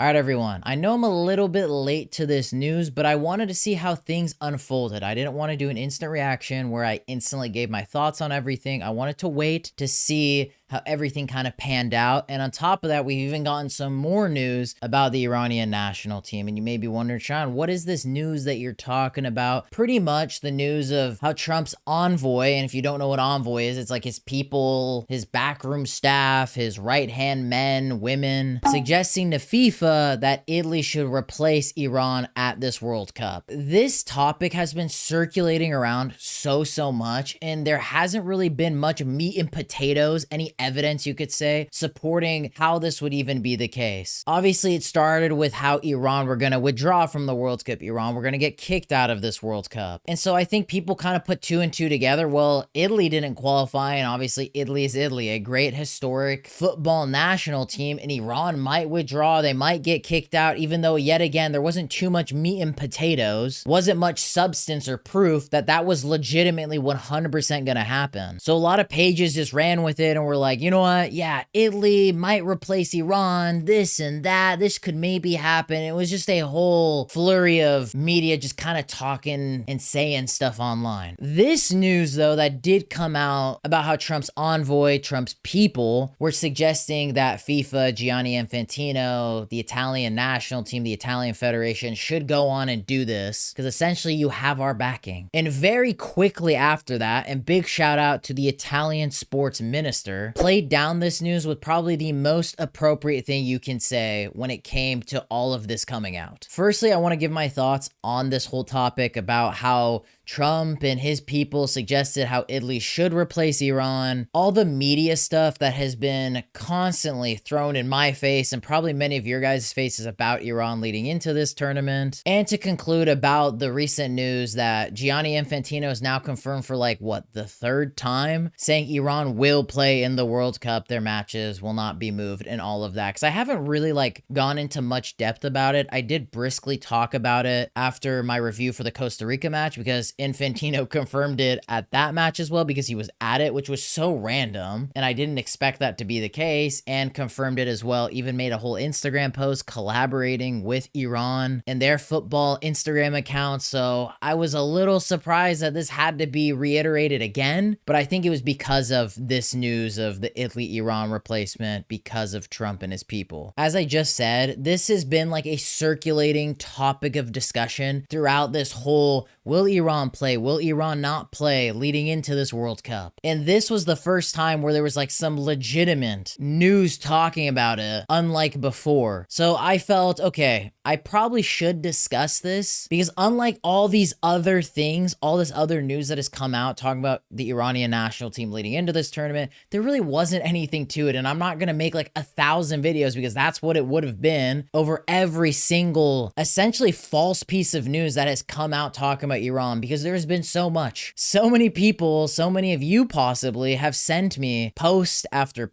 All right, everyone. I know I'm a little bit late to this news, but I wanted to see how things unfolded. I didn't want to do an instant reaction where I instantly gave my thoughts on everything. I wanted to wait to see how everything kind of panned out. And on top of that, we've even gotten some more news about the Iranian national team. And you may be wondering, Sean, what is this news that you're talking about? Pretty much the news of how Trump's envoy, and if you don't know what envoy is, it's like his people, his backroom staff, his right-hand men, women, suggesting to FIFA that Italy should replace Iran at this World Cup. This topic has been circulating around so much, and there hasn't really been much meat and potatoes, any evidence you could say, supporting how this would even be the case. Obviously, it started with how Iran were going to withdraw from the World Cup. Iran were going to get kicked out of this World Cup. And so I think people kind of put two and two together. Well, Italy didn't qualify, and obviously Italy is Italy, a great historic football national team, and Iran might withdraw. They might get kicked out, even though yet again, there wasn't too much meat and potatoes, wasn't much substance or proof that that was legitimately 100% going to happen. So a lot of pages just ran with it and were like, you know what? Yeah, Italy might replace Iran, this and that. This could maybe happen. It was just a whole flurry of media just kind of talking and saying stuff online. This news, though, that did come out about how Trump's envoy, Trump's people, were suggesting that FIFA, Gianni Infantino, the Italian national team, the Italian Federation should go on and do this because essentially you have our backing. And very quickly after that, and big shout out to the Italian sports minister, played down this news with probably the most appropriate thing you can say when it came to all of this coming out. Firstly, I want to give my thoughts on this whole topic about how Trump and his people suggested how Italy should replace Iran. All the media stuff that has been constantly thrown in my face and probably many of your guys' faces about Iran leading into this tournament. And to conclude about the recent news that Gianni Infantino is now confirmed for like, what, the third time? Saying Iran will play in the World Cup, their matches will not be moved and all of that. Because I haven't really like gone into much depth about it. I did briskly talk about it after my review for the Costa Rica match because Infantino confirmed it at that match as well because he was at it, which was so random. And I didn't expect that to be the case, and confirmed it as well. Even made a whole Instagram post collaborating with Iran and their football Instagram account. So I was a little surprised that this had to be reiterated again, but I think it was because of this news of the Italy-Iran replacement because of Trump and his people. As I just said, this has been like a circulating topic of discussion throughout this whole will Iran play, will Iran not play leading into this World Cup. And this was the first time where there was like some legitimate news talking about it, unlike before. So I felt, okay, I probably should discuss this because unlike all these other things, all this other news that has come out talking about the Iranian national team leading into this tournament, there really wasn't anything to it. And I'm not going to make like 1,000 videos because that's what it would have been over every single essentially false piece of news that has come out talking about Iran, because there's been so much. So many people, so many of you possibly have sent me post after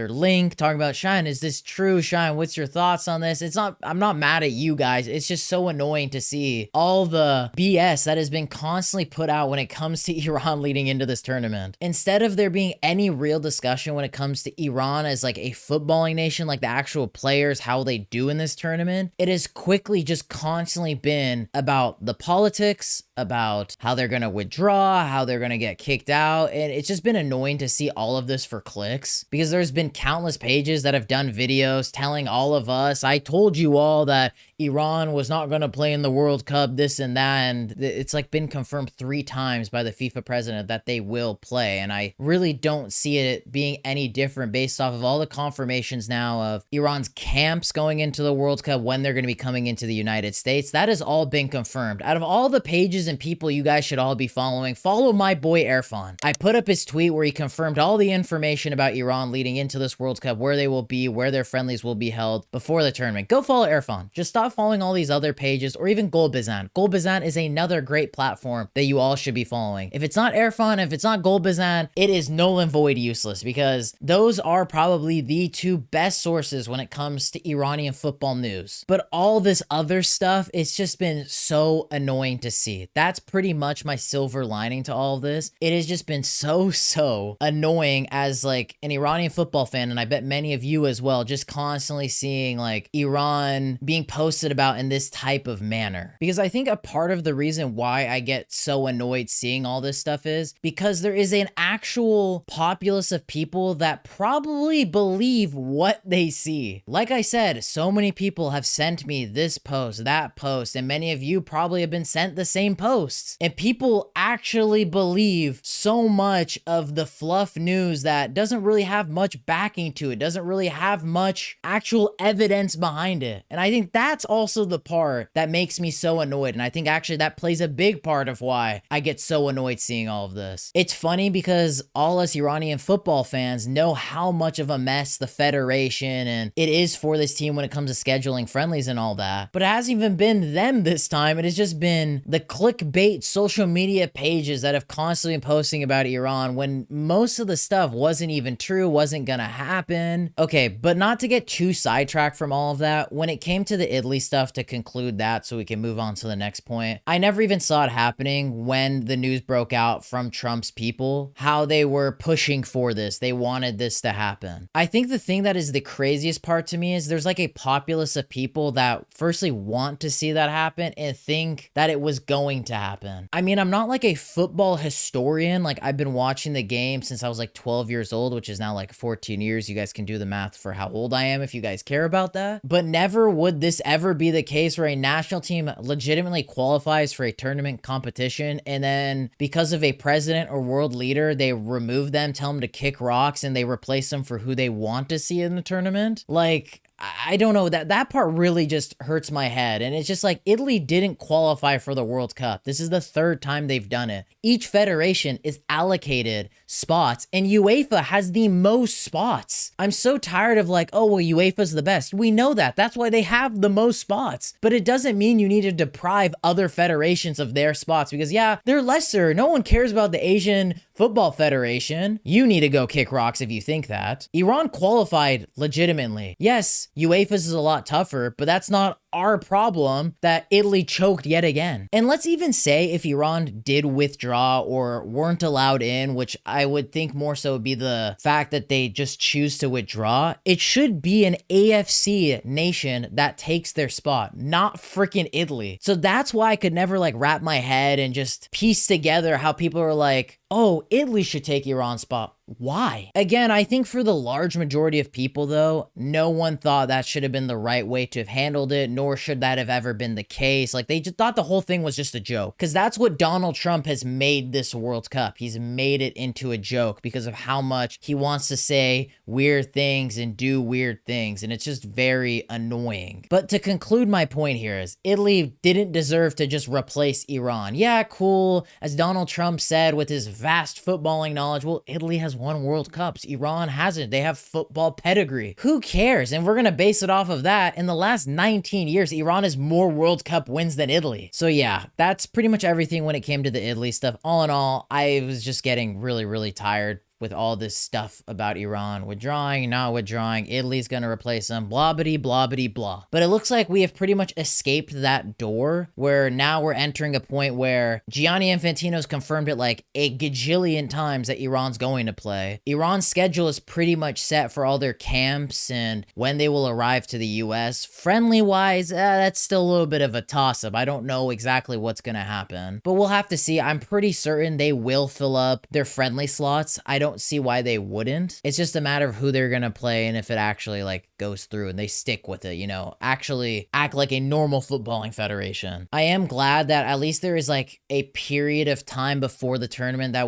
link talking about, Shine, is this true? Shine, what's your thoughts on this? I'm not mad at you guys. It's just so annoying to see all the BS that has been constantly put out when it comes to Iran leading into this tournament. Instead of there being any real discussion when it comes to Iran as like a footballing nation, like the actual players, how they do in this tournament, it has quickly just constantly been about the politics, about how they're going to withdraw, how they're going to get kicked out. And it's just been annoying to see all of this for clicks because there's been countless pages that have done videos telling all of us, I told you all that Iran was not going to play in the World Cup, this and that. And it's like been confirmed 3 times by the FIFA president that they will play. And I really don't see it being any different based off of all the confirmations now of Iran's camps going into the World Cup, when they're going to be coming into the United States. That has all been confirmed. Out of all the pages and people you guys should all be following, follow my boy Erfan. I put up his tweet where he confirmed all the information about Iran leading into this World Cup, where they will be, where their friendlies will be held before the tournament. Go follow Erfan. Just stop following all these other pages, or even Golbazan. Golbazan is another great platform that you all should be following. If it's not Erfan, if it's not Golbazan, it is null and void useless, because those are probably the 2 best sources when it comes to Iranian football news. But all this other stuff, it's just been so annoying annoying to see. That's pretty much my silver lining to all of this. It has just been so annoying as like an Iranian football fan, and I bet many of you as well, just constantly seeing like Iran being posted about in this type of manner. Because I think a part of the reason why I get so annoyed seeing all this stuff is because there is an actual populace of people that probably believe what they see. Like I said, so many people have sent me this post, that post, and many of you probably have been sent the same posts. And people actually believe so much of the fluff news that doesn't really have much backing to it, doesn't really have much actual evidence behind it. And I think that's also the part that makes me so annoyed. And I think actually that plays a big part of why I get so annoyed seeing all of this. It's funny because all us Iranian football fans know how much of a mess the federation and it is for this team when it comes to scheduling friendlies and all that. But it hasn't even been them this time. It has just been the clickbait social media pages that have constantly been posting about Iran when most of the stuff wasn't even true, wasn't gonna happen. Okay, but not to get too sidetracked from all of that, when it came to the Italy stuff, to conclude that so we can move on to the next point, I never even saw it happening when the news broke out from Trump's people, how they were pushing for this. They wanted this to happen. I think the thing that is the craziest part to me is there's like a populace of people that firstly want to see that happen and think that it was going to happen. I mean, I'm not like a football historian. Like I've been watching the game since I was like 12 years old, which is now like 14 years. You guys can do the math for how old I am if you guys care about that. But never would this ever be the case where a national team legitimately qualifies for a tournament competition and then because of a president or world leader, they remove them, tell them to kick rocks, and they replace them for who they want to see in the tournament. Like, I don't know, that part really just hurts my head. And it's just like Italy didn't qualify for the World Cup. This is the third time they've done it. Each federation is allocated spots and UEFA has the most spots. I'm so tired of like, oh, well, UEFA's the best. We know that. That's why they have the most spots. But it doesn't mean you need to deprive other federations of their spots because yeah, they're lesser. No one cares about the Asian Football Federation. You need to go kick rocks if you think that. Iran qualified legitimately. Yes, UEFA's is a lot tougher, but that's not our problem that Italy choked yet again. And let's even say if Iran did withdraw or weren't allowed in, which I would think more so would be the fact that they just choose to withdraw, it should be an AFC nation that takes their spot, not freaking Italy. So that's why I could never like wrap my head and just piece together how people are like, oh, Italy should take Iran's spot. Why? Again, I think for the large majority of people though, no one thought that should have been the right way to have handled it, nor should that have ever been the case. Like they just thought the whole thing was just a joke. Because that's what Donald Trump has made this World Cup. He's made it into a joke because of how much he wants to say weird things and do weird things. And it's just very annoying. But to conclude my point here is Italy didn't deserve to just replace Iran. Yeah, cool. As Donald Trump said with his vast footballing knowledge, well, Italy has won World Cups. Iran hasn't. They have football pedigree. Who cares? And we're going to base it off of that. In the last 19 years, Iran has more World Cup wins than Italy. So yeah, that's pretty much everything when it came to the Italy stuff. All in all, I was just getting really tired with all this stuff about Iran withdrawing, not withdrawing, Italy's gonna replace them, blah blah. But it looks like we have pretty much escaped that door where now we're entering a point where Gianni Infantino's confirmed it like a gajillion times that Iran's going to play. Iran's schedule is pretty much set for all their camps and when they will arrive to the US. Friendly wise, that's still a little bit of a toss up. I don't know exactly what's gonna happen, but we'll have to see. I'm pretty certain they will fill up their friendly slots. I don't see why they wouldn't. It's just a matter of who they're gonna play and if it actually like goes through and they stick with it, you know, actually act like a normal footballing federation. I am glad that at least there is like a period of time before the tournament that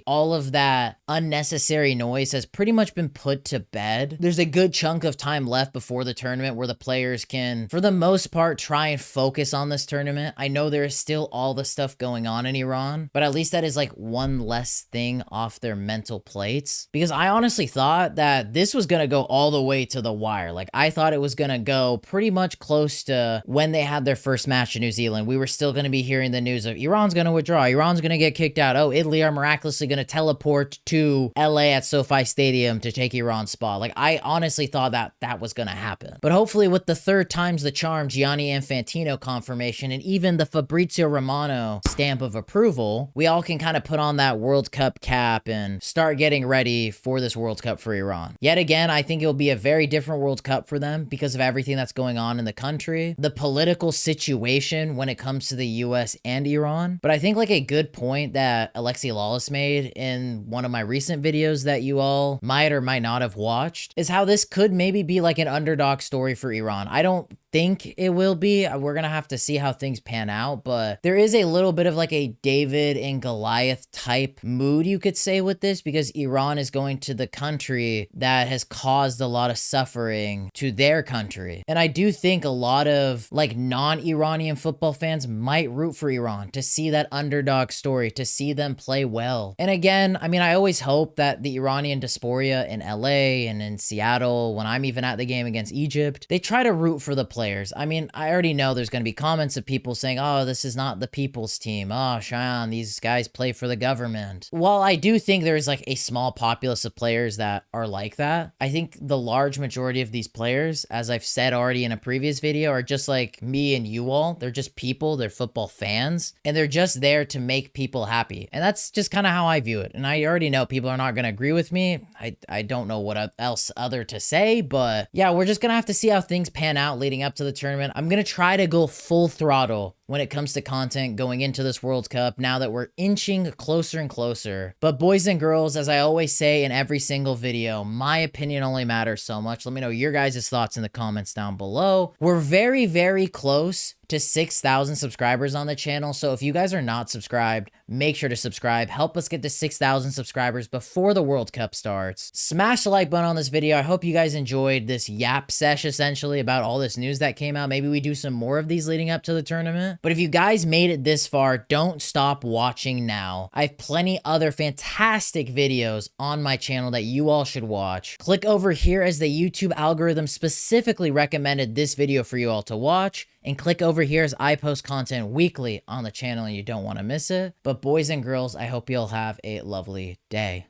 all of that unnecessary noise has pretty much been put to bed. There's a good chunk of time left before the tournament where the players can, for the most part, try and focus on this tournament. I know there is still all the stuff going on in Iran, but at least that is like one less thing off their mental plates. Because I honestly thought that this was gonna go all the way to the wire. fire. Like, I thought it was gonna go pretty much close to when they had their first match in New Zealand. We were still gonna be hearing the news of Iran's gonna withdraw, Iran's gonna get kicked out, oh, Italy are miraculously gonna teleport to LA at SoFi Stadium to take Iran's spot. Like, I honestly thought that was gonna happen. But hopefully with the third time's the charm Gianni Infantino confirmation and even the Fabrizio Romano stamp of approval, we all can kind of put on that World Cup cap and start getting ready for this World Cup for Iran. Yet again, I think it'll be a very different World Cup for them because of everything that's going on in the country, the political situation when it comes to the US and Iran. But I think like a good point that Alexi Lawless made in one of my recent videos that you all might or might not have watched is how this could maybe be like an underdog story for Iran. I don't think it will be. We're gonna have to see how things pan out, but there is a little bit of like a David and Goliath type mood, you could say, with this, because Iran is going to the country that has caused a lot of suffering to their country. And I do think a lot of like non-Iranian football fans might root for Iran to see that underdog story, to see them play well. And again, I mean, I always hope that the Iranian diaspora in LA and in Seattle, when I'm even at the game against Egypt, they try to root for the players. I mean, I already know there's going to be comments of people saying, oh, this is not the people's team. Oh, Cheyenne, these guys play for the government. While I do think there's like a small populace of players that are like that, I think the large majority of these players, as I've said already in a previous video, are just like me and you all. They're just people, they're football fans, and they're just there to make people happy. And that's just kind of how I view it. And I already know people are not going to agree with me. I don't know what else other to say, but yeah, we're just going to have to see how things pan out leading up to the tournament. I'm going to try to go full throttle when it comes to content going into this World Cup now that we're inching closer and closer. But boys and girls, as I always say in every single video, my opinion only matters so much. Let me know your guys' thoughts in the comments down below. We're very, very close to 6,000 subscribers on the channel. So if you guys are not subscribed, make sure to subscribe. Help us get to 6,000 subscribers before the World Cup starts. Smash the like button on this video. I hope you guys enjoyed this yap sesh essentially about all this news that came out. Maybe we do some more of these leading up to the tournament. But if you guys made it this far, don't stop watching now. I have plenty other fantastic videos on my channel that you all should watch. Click over here as the YouTube algorithm specifically recommended this video for you all to watch. And click over here as I post content weekly on the channel and you don't want to miss it. But boys and girls, I hope you'll have a lovely day.